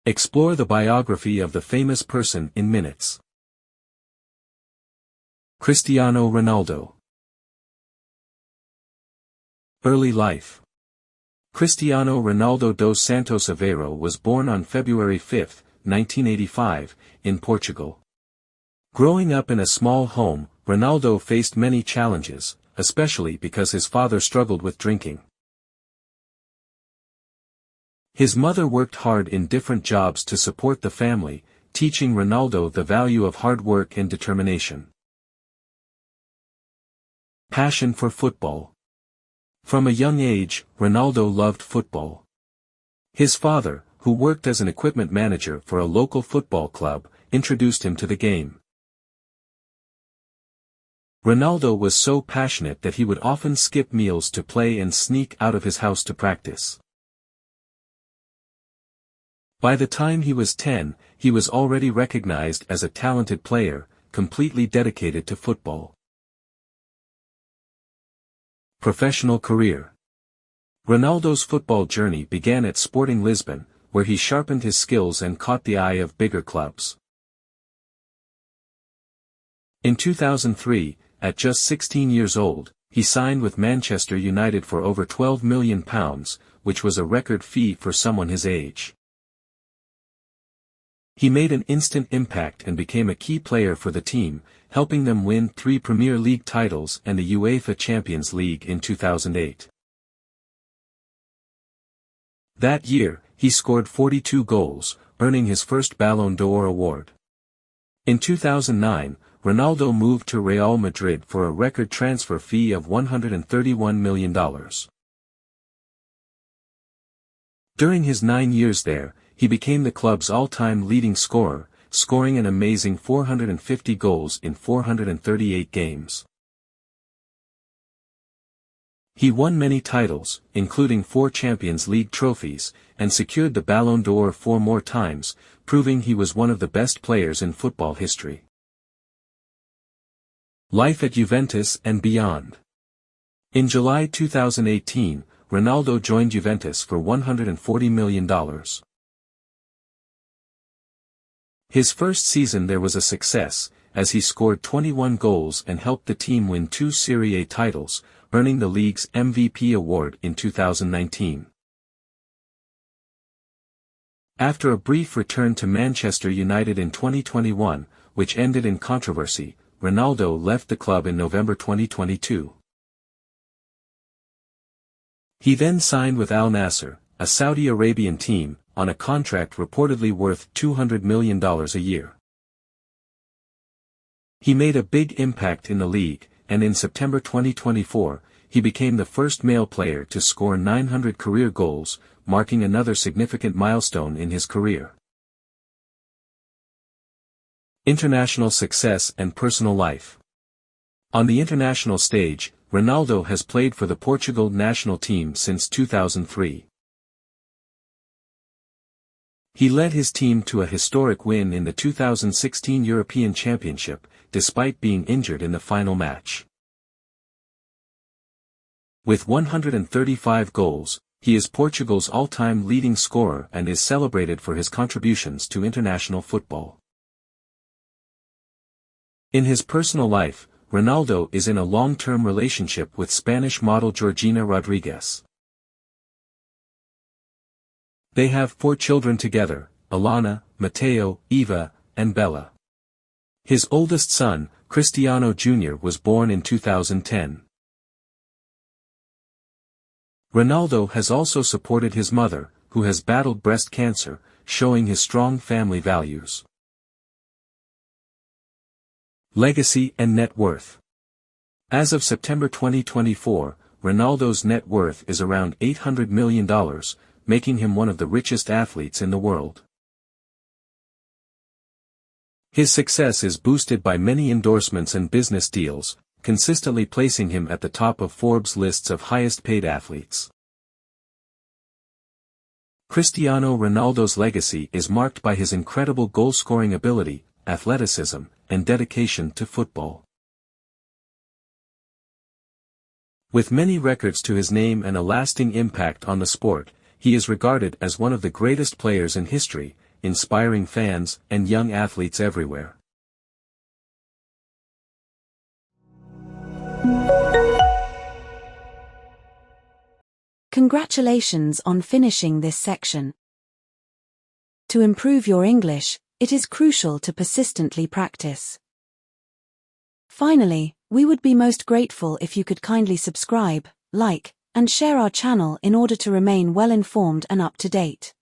Explore the biography of the famous person in minutes. Cristiano Ronaldo. Early life. Cristiano Ronaldo dos Santos Aveiro was born on February 5, 1985, in Portugal. Growing up in a small home, Ronaldo faced many challenges, especially because his father struggled with drinking. His mother worked hard in different jobs to support the family, teaching Ronaldo the value of hard work and determination. Passion for football. From a young age, Ronaldo loved football. His father, who worked as an equipment manager for a local football club, introduced him to the game. Ronaldo was so passionate that he would often skip meals to play and sneak out of his house to practice. By the time he was 10, he was already recognized as a talented player, completely dedicated to football. Professional career. Ronaldo's football journey began at Sporting Lisbon, where he sharpened his skills and caught the eye of bigger clubs. In 2003, at just 16 years old, he signed with Manchester United for over £12 million, which was a record fee for someone his age. He made an instant impact and became a key player for the team, helping them win 3 Premier League titles and the UEFA Champions League in 2008. That year, he scored 42 goals, earning his first Ballon d'Or award. In 2009, Ronaldo moved to Real Madrid for a record transfer fee of $131 million. During his 9 years there, he became the club's all-time leading scorer, scoring an amazing 450 goals in 438 games. He won many titles, including 4 Champions League trophies, and secured the Ballon d'Or 4 more times, proving he was one of the best players in football history. Life at Juventus and beyond. In July 2018, Ronaldo joined Juventus for $140 million. His first season there was a success, as he scored 21 goals and helped the team win 2 Serie A titles, earning the league's MVP award in 2019. After a brief return to Manchester United in 2021, which ended in controversy, Ronaldo left the club in November 2022. He then signed with Al Nassr, a Saudi Arabian team, on a contract reportedly worth $200 million a year. He made a big impact in the league, and in September 2024, he became the first male player to score 900 career goals, marking another significant milestone in his career. International success and personal life. On the international stage, Ronaldo has played for the Portugal national team since 2003. He led his team to a historic win in the 2016 European Championship, despite being injured in the final match. With 135 goals, he is Portugal's all-time leading scorer and is celebrated for his contributions to international football. In his personal life, Ronaldo is in a long-term relationship with Spanish model Georgina Rodriguez. They have 4 children together, Alana, Mateo, Eva, and Bella. His oldest son, Cristiano Jr. was born in 2010. Ronaldo has also supported his mother, who has battled breast cancer, showing his strong family values. Legacy and net worth. As of September 2024, Ronaldo's net worth is around $800 million, making him one of the richest athletes in the world. His success is boosted by many endorsements and business deals, consistently placing him at the top of Forbes' lists of highest-paid athletes. Cristiano Ronaldo's legacy is marked by his incredible goal-scoring ability, athleticism, and dedication to football. With many records to his name and a lasting impact on the sport, he is regarded as one of the greatest players in history, inspiring fans, and young athletes everywhere. Congratulations on finishing this section. To improve your English, it is crucial to persistently practice. Finally, we would be most grateful if you could kindly subscribe, like, and share our channel in order to remain well informed and up to date.